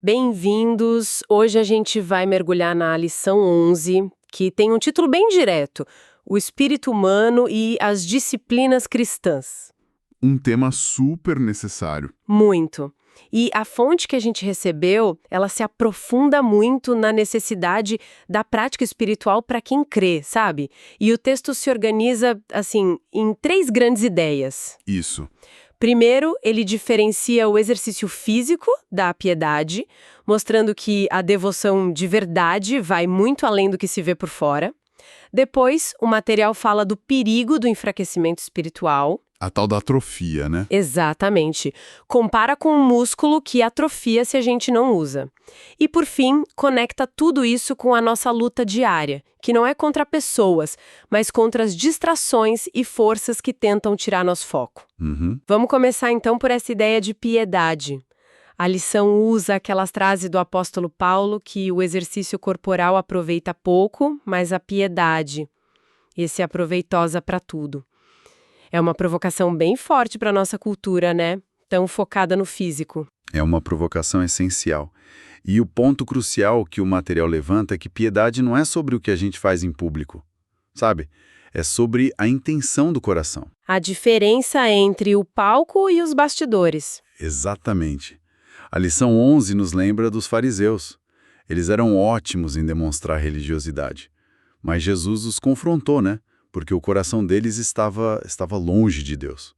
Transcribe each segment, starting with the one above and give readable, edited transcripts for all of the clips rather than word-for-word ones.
Bem-vindos! Hoje a gente vai mergulhar na lição 11, que tem um título bem direto: O Espírito Humano e as Disciplinas Cristãs. Um tema super necessário. Muito. E a fonte que a gente recebeu, ela se aprofunda muito na necessidade da prática espiritual para quem crê, sabe? E o texto se organiza, assim, em 3 grandes ideias. Isso. Primeiro, ele diferencia o exercício físico da piedade, mostrando que a devoção de verdade vai muito além do que se vê por fora. Depois, o material fala do perigo do enfraquecimento espiritual. A tal da atrofia, né? Exatamente. Compara com um músculo que atrofia se a gente não usa. E, por fim, conecta tudo isso com a nossa luta diária, que não é contra pessoas, mas contra as distrações e forças que tentam tirar nosso foco. Vamos começar então por essa ideia de piedade. A lição usa aquelas frases do apóstolo Paulo que o exercício corporal aproveita pouco, mas a piedade, esse é aproveitosa para tudo. É uma provocação bem forte para nossa cultura, né? Tão focada no físico. É uma provocação essencial. E o ponto crucial que o material levanta é que piedade não é sobre o que a gente faz em público, sabe? É sobre a intenção do coração. A diferença entre o palco e os bastidores. Exatamente. A lição 11 nos lembra dos fariseus. Eles eram ótimos em demonstrar religiosidade. Mas Jesus os confrontou, né? Porque o coração deles estava longe de Deus.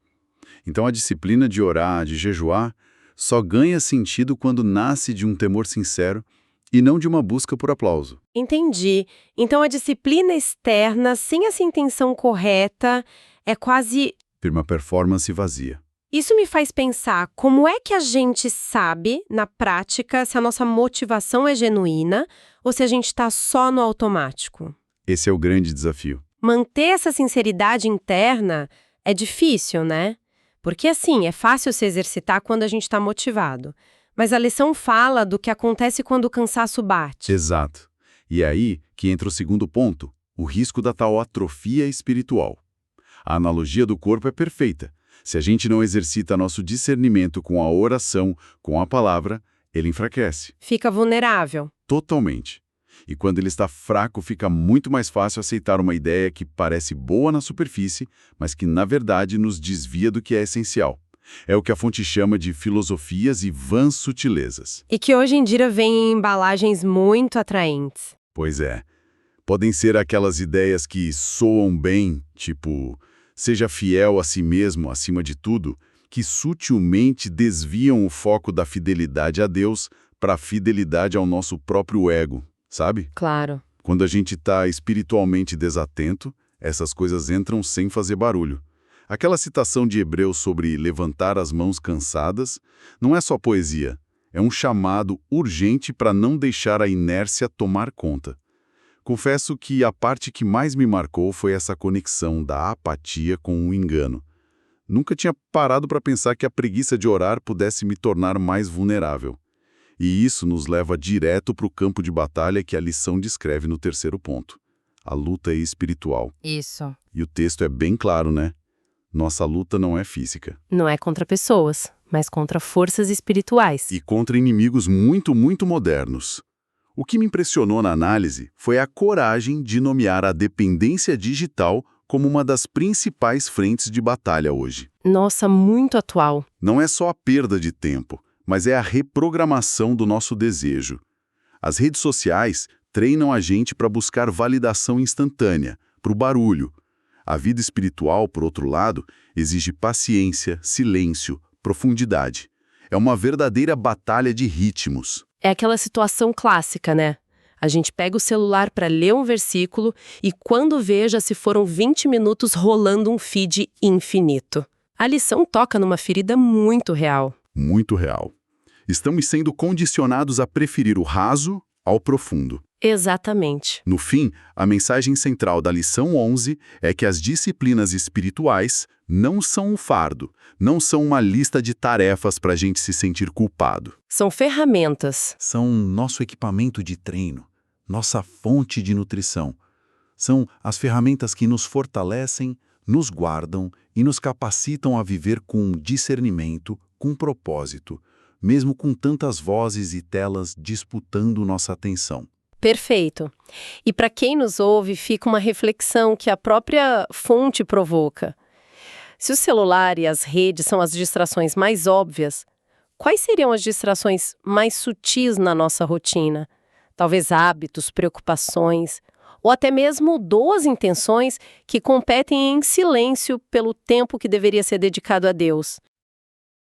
Então a disciplina de orar, de jejuar, só ganha sentido quando nasce de um temor sincero e não de uma busca por aplauso. Entendi. Então a disciplina externa, sem essa intenção correta, é quase... Uma performance vazia. Isso me faz pensar como é que a gente sabe, na prática, se a nossa motivação é genuína ou se a gente está só no automático. Esse é o grande desafio. Manter essa sinceridade interna é difícil, né? Porque, assim, é fácil se exercitar quando a gente está motivado. Mas a lição fala do que acontece quando o cansaço bate. Exato. E é aí que entra o segundo ponto, o risco da tal atrofia espiritual. A analogia do corpo é perfeita. Se a gente não exercita nosso discernimento com a oração, com a palavra, ele enfraquece. Fica vulnerável. Totalmente. E quando ele está fraco, fica muito mais fácil aceitar uma ideia que parece boa na superfície, mas que, na verdade, nos desvia do que é essencial. É o que a fonte chama de filosofias e vãs sutilezas. E que hoje em dia vem em embalagens muito atraentes. Pois é. Podem ser aquelas ideias que soam bem, tipo, seja fiel a si mesmo acima de tudo, que sutilmente desviam o foco da fidelidade a Deus para a fidelidade ao nosso próprio ego. Sabe? Claro. Quando a gente está espiritualmente desatento, essas coisas entram sem fazer barulho. Aquela citação de Hebreus sobre levantar as mãos cansadas não é só poesia, é um chamado urgente para não deixar a inércia tomar conta. Confesso que a parte que mais me marcou foi essa conexão da apatia com o engano. Nunca tinha parado para pensar que a preguiça de orar pudesse me tornar mais vulnerável. E isso nos leva direto para o campo de batalha que a lição descreve no terceiro ponto. A luta é espiritual. Isso. E o texto é bem claro, né? Nossa luta não é física. Não é contra pessoas, mas contra forças espirituais. E contra inimigos muito, muito modernos. O que me impressionou na análise foi a coragem de nomear a dependência digital como uma das principais frentes de batalha hoje. Nossa, muito atual. Não é só a perda de tempo, mas é a reprogramação do nosso desejo. As redes sociais treinam a gente para buscar validação instantânea, para o barulho. A vida espiritual, por outro lado, exige paciência, silêncio, profundidade. É uma verdadeira batalha de ritmos. É aquela situação clássica, né? A gente pega o celular para ler um versículo e quando vê já se foram 20 minutos rolando um feed infinito. A lição toca numa ferida muito real. Muito real. Estamos sendo condicionados a preferir o raso ao profundo. Exatamente. No fim, a mensagem central da lição 11 é que as disciplinas espirituais não são um fardo, não são uma lista de tarefas para a gente se sentir culpado. São ferramentas. São nosso equipamento de treino, nossa fonte de nutrição. São as ferramentas que nos fortalecem, nos guardam e nos capacitam a viver com discernimento, com propósito, mesmo com tantas vozes e telas disputando nossa atenção. Perfeito. E para quem nos ouve, fica uma reflexão que a própria fonte provoca. Se o celular e as redes são as distrações mais óbvias, quais seriam as distrações mais sutis na nossa rotina? Talvez hábitos, preocupações, ou até mesmo boas intenções que competem em silêncio pelo tempo que deveria ser dedicado a Deus.